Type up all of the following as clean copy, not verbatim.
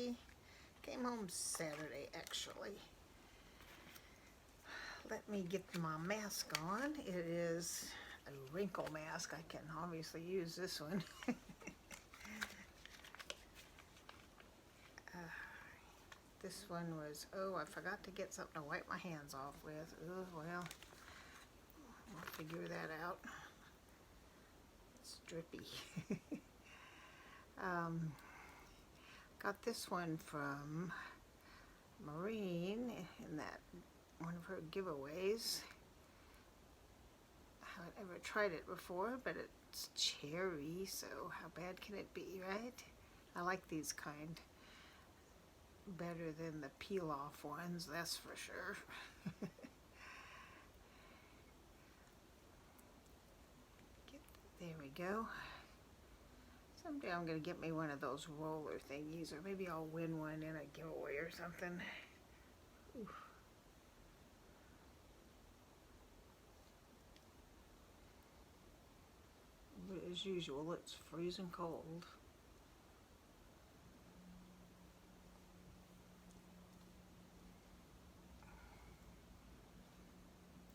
Sunday. Came home Saturday, actually. Let me get my mask on. It is a wrinkle mask. I can obviously use this one. This one was, oh, I forgot to get something to wipe my hands off with. Oh, well, I'll figure that out. It's drippy. Got this one from Maureen in that one of her giveaways. I haven't ever tried it before, but it's cherry, so how bad can it be, right? I like these kind better than the peel-off ones, that's for sure. There we go. Someday I'm going to get me one of those roller thingies, or maybe I'll win one in a giveaway or something. Oof. But as usual, it's freezing cold.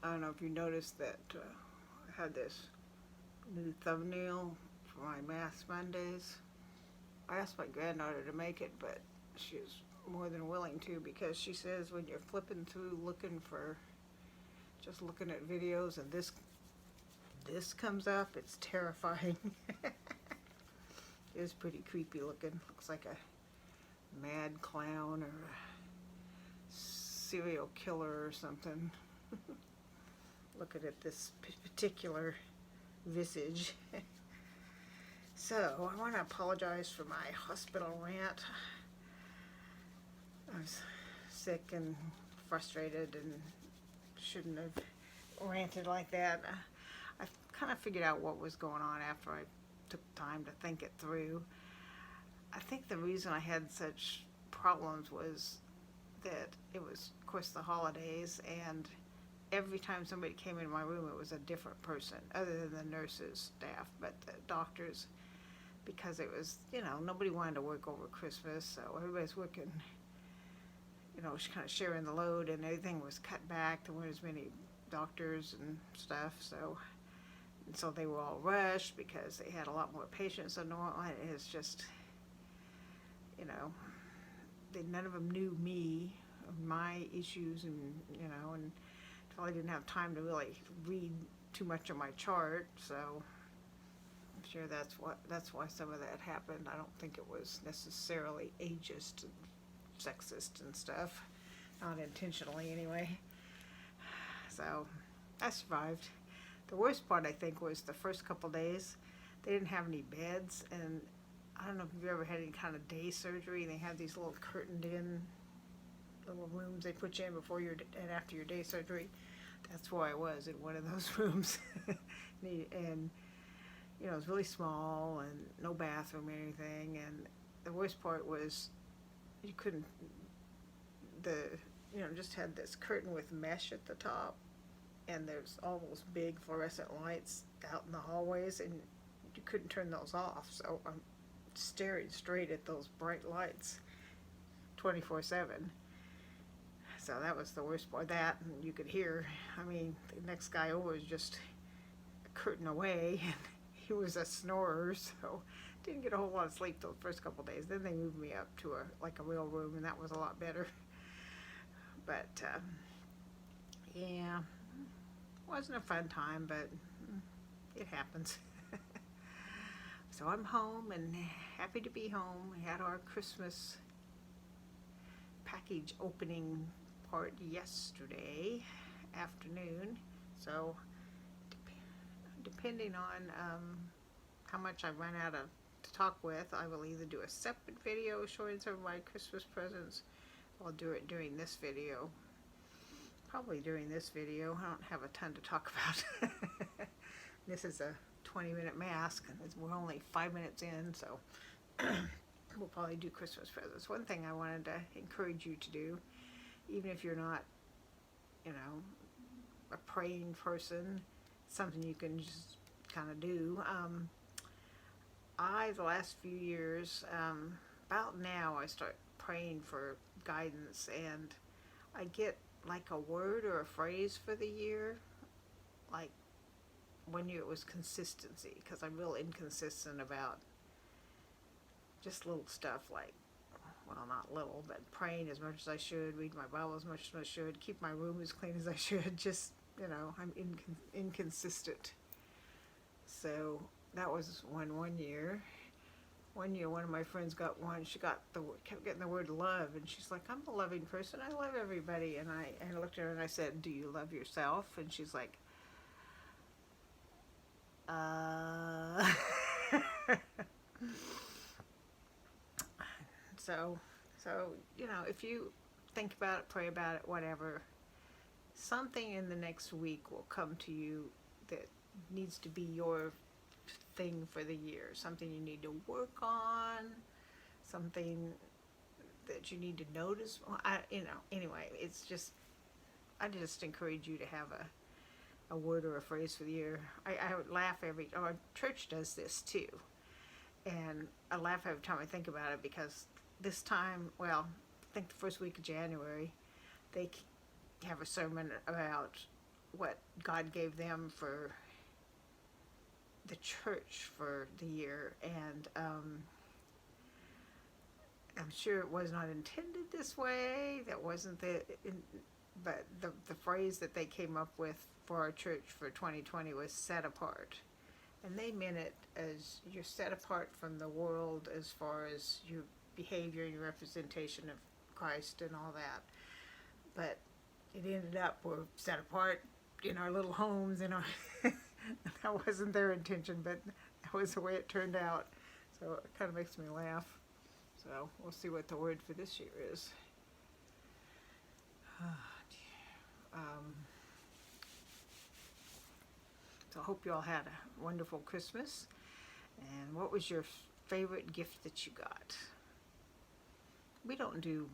I don't know if you noticed that I had this new thumbnail for my Math Mondays. I asked my granddaughter to make it, but she was more than willing to, because she says when you're flipping through just looking at videos and this comes up, it's terrifying. It is pretty creepy looking. Looks like a mad clown or a serial killer or something. Looking at this particular visage. So I want to apologize for my hospital rant. I was sick and frustrated and shouldn't have ranted like that. I kind of figured out what was going on after I took time to think it through. I think the reason I had such problems was that it was, of course, the holidays, and every time somebody came into my room, it was a different person, other than the nurses, staff, but the doctors, because it was, nobody wanted to work over Christmas, so everybody's working, kind of sharing the load, and everything was cut back. There weren't as many doctors and stuff, so they were all rushed because they had a lot more patients than normal. It's just, none of them knew me, my issues, and I didn't have time to really read too much of my chart, so I'm sure that's why some of that happened. I don't think it was necessarily ageist and sexist and stuff, not intentionally anyway. So I survived. The worst part, I think, was the first couple days. They didn't have any beds, and I don't know if you've ever had any kind of day surgery. They have these little curtained in little rooms they put you in before and after your day surgery. That's where I was, in one of those rooms. And it was really small and no bathroom or anything. And the worst part was you couldn't, just had this curtain with mesh at the top, and there's all those big fluorescent lights out in the hallways, and you couldn't turn those off. So I'm staring straight at those bright lights 24/7. So that was the worst part. That, and you could hear, the next guy over was just a curtain away, and he was a snorer, so didn't get a whole lot of sleep those first couple days. Then they moved me up to a real room, and that was a lot better. But yeah, wasn't a fun time, but it happens. So I'm home and happy to be home. We had our Christmas package opening part yesterday afternoon, so depending on how much I run out to talk with, I will either do a separate video showing some of my Christmas presents, or I'll do it during this video. Probably during this video. I don't have a ton to talk about. This is a 20-minute mask, and we're only 5 minutes in, so we'll probably do Christmas presents. One thing I wanted to encourage you to do, even if you're not, a praying person, something you can just kind of do. The last few years, about now, I start praying for guidance, and I get like a word or a phrase for the year. Like one year it was consistency, because I'm real inconsistent about just little stuff like, well, not little, but praying as much as I should, read my Bible as much as I should, keep my room as clean as I should. Just, I'm inconsistent. So that was one year. One year, one of my friends got one. She kept getting the word love, and she's like, "I'm a loving person. I love everybody." And I looked at her and I said, "Do you love yourself?" And she's like, So, if you think about it, pray about it, whatever, something in the next week will come to you that needs to be your thing for the year. Something you need to work on, something that you need to notice. Anyway, it's just, I just encourage you to have a word or a phrase for the year. I would laugh our church does this too. And I laugh every time I think about it, because this time, well, I think the first week of January, they have a sermon about what God gave them for the church for the year. And I'm sure it was not intended this way. That wasn't but the phrase that they came up with for our church for 2020 was set apart. And they meant it as you're set apart from the world as far as your behavior and your representation of Christ and all that. But it ended up we're set apart in our little homes, that wasn't their intention, but that was the way it turned out. So it kind of makes me laugh. So we'll see what the word for this year is. So I hope you all had a wonderful Christmas. And what was your favorite gift that you got? We don't do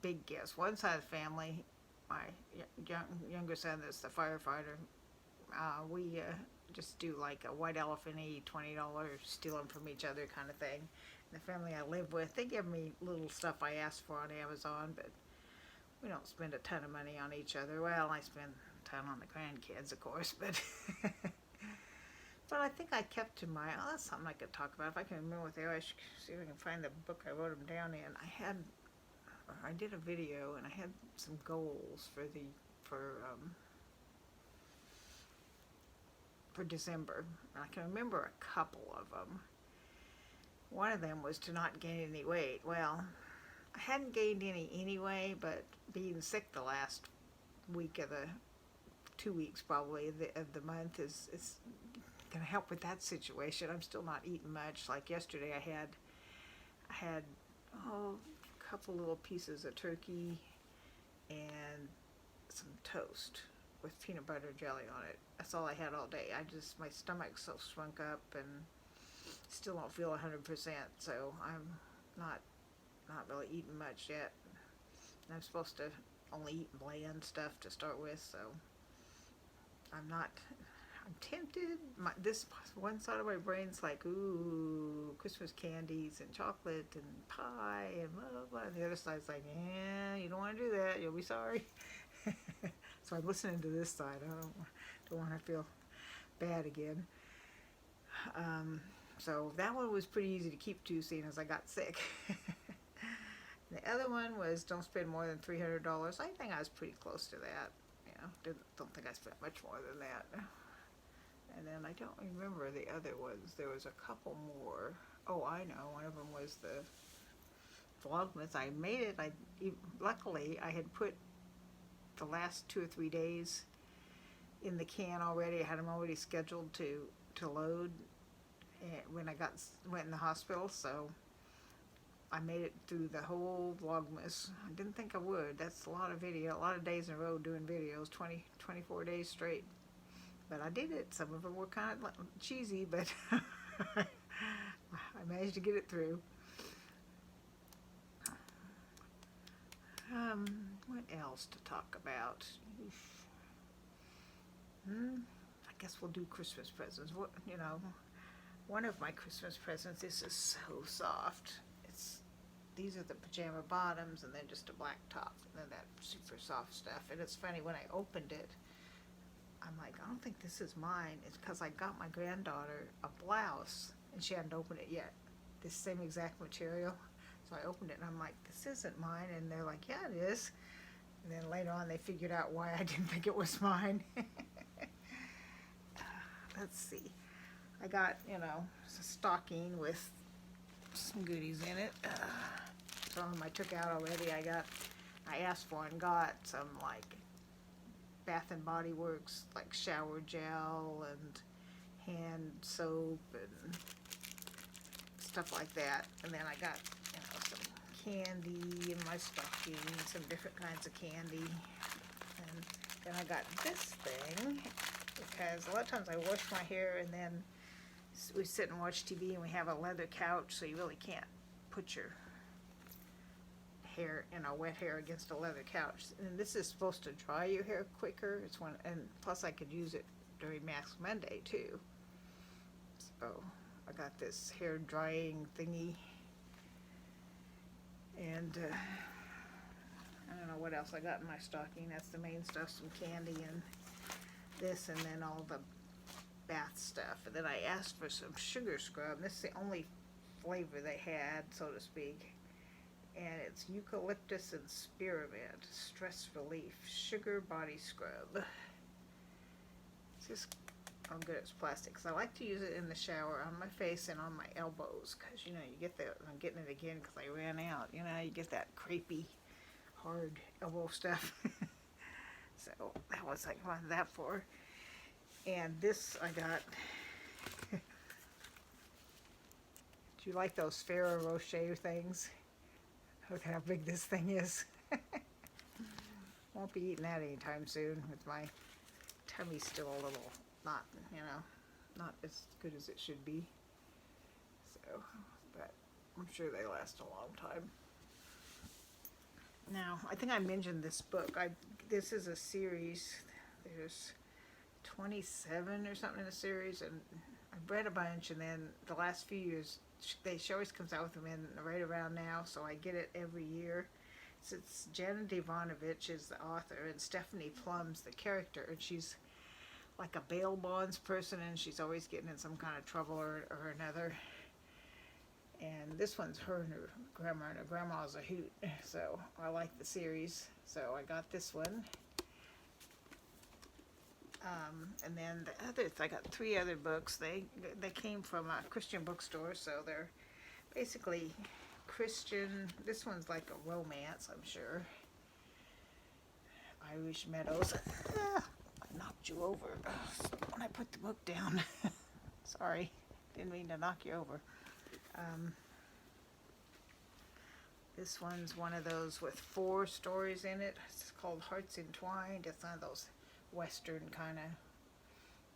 big gifts. One side of the family, my younger son is the firefighter, we just do like a white elephant-y $20 steal them from each other kind of thing. The family I live with, they give me little stuff I ask for on Amazon, but we don't spend a ton of money on each other. Well, I spend a ton on the grandkids, of course, but but I think I kept to that's something I could talk about. If I can remember what they are, I should see if I can find the book I wrote them down in. I did a video, and I had some goals for December. I can remember a couple of them. One of them was to not gain any weight. Well, I hadn't gained any anyway, but being sick the last week of 2 weeks probably of the month is going to help with that situation. I'm still not eating much. Like yesterday, I had a couple little pieces of turkey and some toast with peanut butter and jelly on it. That's all I had all day. My stomach's so shrunk up and still don't feel 100%, so I'm not really eating much yet. I'm supposed to only eat bland stuff to start with, so I'm tempted. This one side of my brain's like, ooh, Christmas candies and chocolate and pie and blah, blah, blah. And the other side's like, yeah, you don't want to do that. You'll be sorry. So I'm listening to this side. I don't want to feel bad again. So that one was pretty easy to keep to, seeing as I got sick. The other one was don't spend more than $300. I think I was pretty close to that. Don't think I spent much more than that. And then I don't remember the other ones. There was a couple more. Oh, I know. One of them was the Vlogmas. I made it. Luckily, I had put the last 2 or 3 days in the can already. I had them already scheduled to load when I went in the hospital, so I made it through the whole Vlogmas. I didn't think I would. That's a lot of days in a row doing videos, 24 days straight. But I did it. Some of them were kind of cheesy, but I managed to get it through. What else to talk about? I guess we'll do Christmas presents. One of my Christmas presents, this is so soft. these are the pajama bottoms, and then just a black top, and then that super soft stuff. And it's funny, when I opened it, I'm like, I don't think this is mine. It's because I got my granddaughter a blouse, and she hadn't opened it yet. This same exact material. So I opened it, and I'm like, this isn't mine. And they're like, yeah, it is. And then later on, they figured out why I didn't think it was mine. Let's see. I got, a stocking with some goodies in it. Some of them I took out already. I asked for and got some, like, Bath and Body Works, like shower gel and hand soap and stuff like that. And then I got, some candy in my stocking, some different kinds of candy. And then I got this thing because a lot of times I wash my hair and then we sit and watch TV, and we have a leather couch, so you really can't put your hair, wet hair against a leather couch. And this is supposed to dry your hair quicker. It's one, and plus I could use it during Mask Monday too. So I got this hair drying thingy, and I don't know what else I got in my stocking. That's the main stuff, some candy and this, and then all the bath stuff. And then I asked for some sugar scrub. This is the only flavor they had, so to speak. And it's eucalyptus and spearmint stress relief sugar body scrub. It's just, I'm good at plastics. I like to use it in the shower on my face and on my elbows, because you get that. I'm getting it again because I ran out. You get that crepey, hard elbow stuff. So that was like what I wanted that for. And this I got. Do you like those Ferrero Rocher things? Look how big this thing is. Won't be eating that anytime soon, with my tummy still a little not as good as it should be. So, but I'm sure they last a long time. Now, I think I mentioned this book. This is a series. There's 27 or something in the series, and I've read a bunch, and then the last few years she always comes out with them in right around now, so I get it every year. So it's Jana Devanovich is the author, and Stephanie Plum's the character, and she's like a bail bonds person, and she's always getting in some kind of trouble or another. And this one's her and her her grandma's a hoot, so I like the series, so I got this one. And then the others, I got 3 other books. They came from a Christian bookstore, so they're basically Christian. This one's like a romance, I'm sure. Irish Meadows. I knocked you over when I put the book down. Sorry, didn't mean to knock you over. This one's one of those with 4 stories in it. It's called Hearts Entwined. It's one of those Western kind of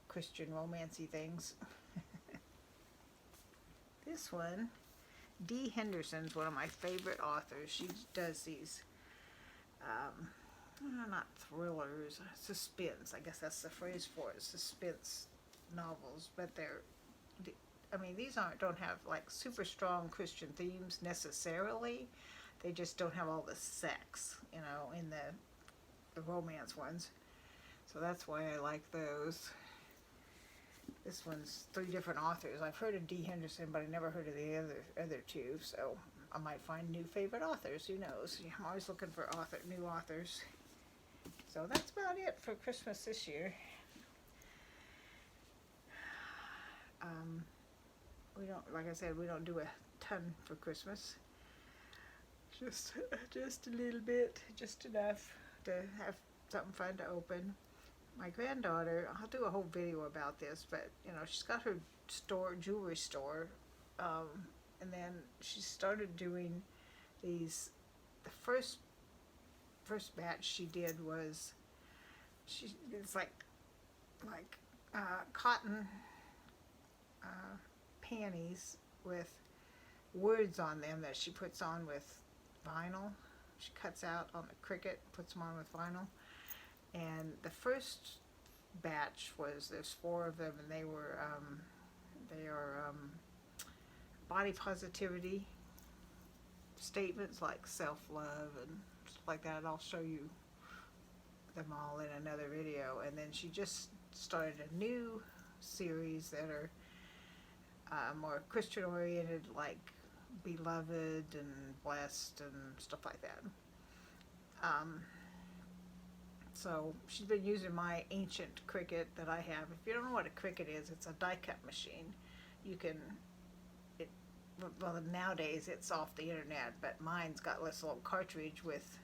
Christian romancy things. This one, Dee Henderson's one of my favorite authors. She does these, not thrillers, suspense. I guess that's the phrase for it, suspense novels. But these don't have like super strong Christian themes necessarily. They just don't have all the sex, in the romance ones. So that's why I like those. This one's 3 different authors. I've heard of Dee Henderson, but I never heard of the other 2. So I might find new favorite authors. Who knows? I'm always looking for new authors. So that's about it for Christmas this year. We don't, like I said, we don't do a ton for Christmas. Just a little bit, just enough to have something fun to open. My granddaughter, I'll do a whole video about this, but she's got her jewelry store, and then she started doing these. The first batch she did was it's like cotton panties with words on them that she puts on with vinyl. She cuts out on the Cricut, puts them on with vinyl. And the first batch there's 4 of them, and they are body positivity statements like self-love and stuff like that. I'll show you them all in another video. And then she just started a new series that are more Christian oriented, like beloved and blessed and stuff like that. So she's been using my ancient Cricut that I have. If you don't know what a Cricut is, it's a die cut machine. You can, well, nowadays it's off the internet, but mine's got this little cartridge with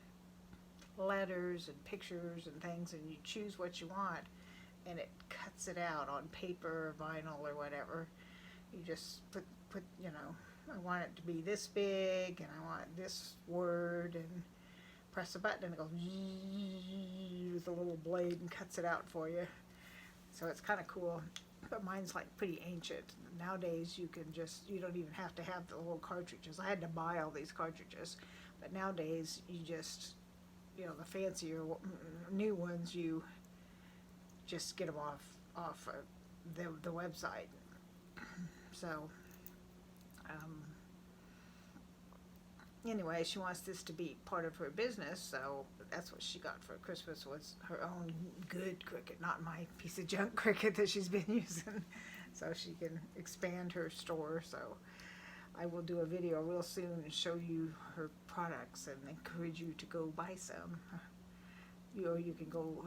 letters and pictures and things, and you choose what you want, and it cuts it out on paper or vinyl or whatever. You just put, you know, I want it to be this big, and I want this word, and press a button and it goes with a little blade and cuts it out for you. So it's kind of cool, but mine's like pretty ancient. Nowadays you don't even have to have the little cartridges. I had to buy all these cartridges, but nowadays you just, you know, the fancier new ones, you just get them off the website. So anyway, she wants this to be part of her business, so that's what she got for Christmas, was her own good Cricut, not my piece of junk Cricut that she's been using, so she can expand her store. So I will do a video real soon and show you her products and encourage you to go buy some. You can go,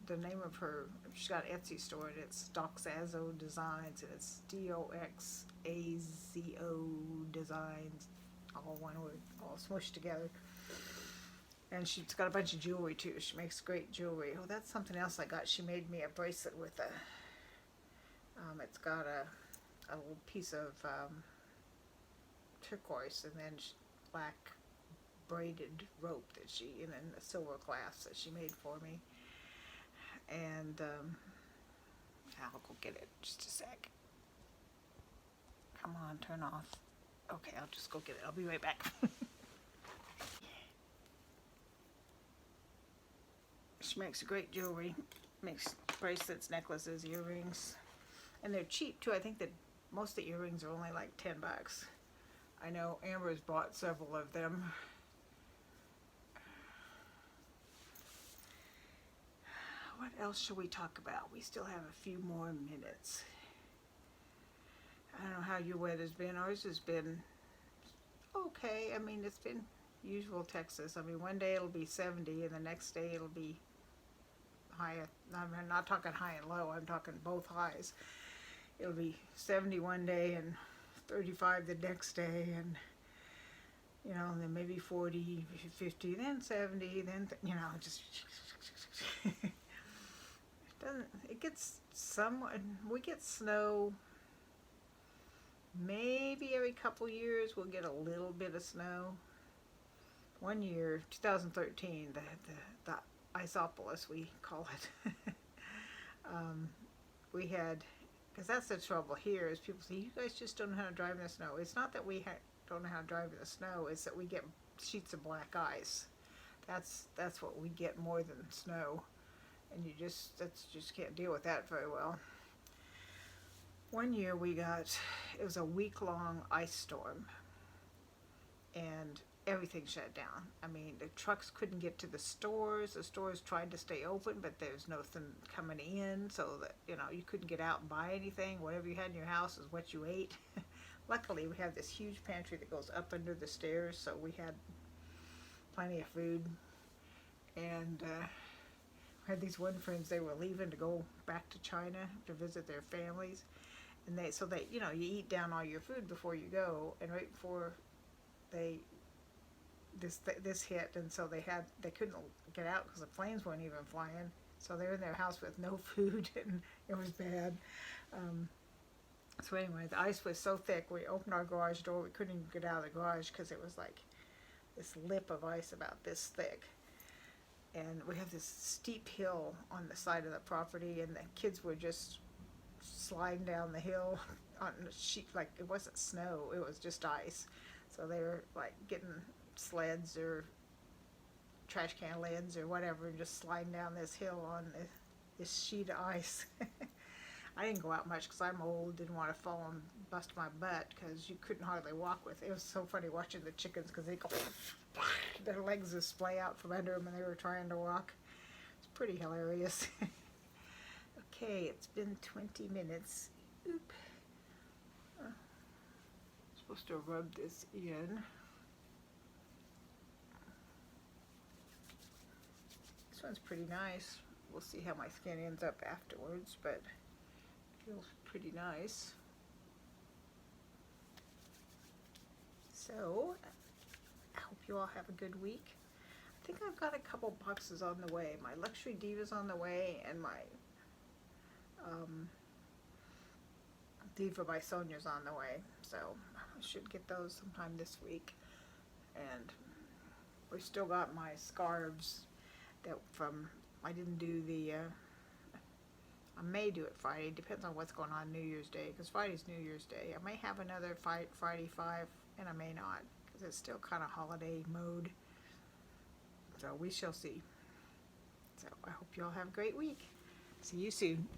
the name of her, she's got an Etsy store, and it's Doxazo Designs, and it's DOXAZO Designs, all one word, all smushed together. And she's got a bunch of jewelry too. She makes great jewelry. Oh, that's something else I got. She made me a bracelet with it's got a little piece of turquoise, and then black braided rope that and then a silver clasp that she made for me. And I'll go get it, just a sec. Come on, turn off. Okay, I'll just go get it. I'll be right back. She makes great jewelry, makes bracelets, necklaces, earrings, and they're cheap too. I think that most of the earrings are only like $10. I know Amber's bought several of them. What else should we talk about? We still have a few more minutes. I don't know how your weather's been. Ours has been okay. I mean, it's been usual Texas. I mean, one day it'll be 70 and the next day it'll be high. I'm not talking high and low. I'm talking both highs. It'll be 70 one day and 35 the next day, and you know, then maybe 40, 50, then 70, then you know, just it gets we get snow maybe every couple years. We'll get a little bit of snow. One year, 2013, the Iceopolis, we call it, we had, because that's the trouble here, is people say, you guys just don't know how to drive in the snow. It's not that we don't know how to drive in the snow, it's that we get sheets of black ice. That's what we get more than snow. And you just can't deal with that very well. One year it was a week-long ice storm, and everything shut down. I mean, the trucks couldn't get to the stores. The stores tried to stay open, but there's nothing coming in, so that, you know, you couldn't get out and buy anything. Whatever you had in your house is what you ate. Luckily, we have this huge pantry that goes up under the stairs, so we had plenty of food. And I had these one friends, they were leaving to go back to China to visit their families, and so they, you know, you eat down all your food before you go, and right before this hit, and so they couldn't get out because the planes weren't even flying, so they were in their house with no food, and it was bad. So anyway, the ice was so thick, we opened our garage door, we couldn't even get out of the garage because it was like this lip of ice about this thick. And we have this steep hill on the side of the property, and the kids were just sliding down the hill on a sheet, like it wasn't snow, it was just ice. So they were like getting sleds or trash can lids or whatever, and just sliding down this hill on this sheet of ice. I didn't go out much because I'm old, didn't want to fall and bust my butt because you couldn't hardly walk with it. It was so funny watching the chickens because they go, their legs just splay out from under them and they were trying to walk. It's pretty hilarious. Okay, it's been 20 minutes. Oop. Supposed to rub this in. This one's pretty nice. We'll see how my skin ends up afterwards, but feels pretty nice. So, I hope you all have a good week. I think I've got a couple boxes on the way. My Luxury Diva's on the way, and my Diva by Sonia's on the way. So, I should get those sometime this week. And we still got my scarves that I didn't do the, I may do it Friday, depends on what's going on New Year's Day, because Friday's New Year's Day. I may have another Friday 5, and I may not, because it's still kind of holiday mode. So we shall see. So I hope you all have a great week. See you soon.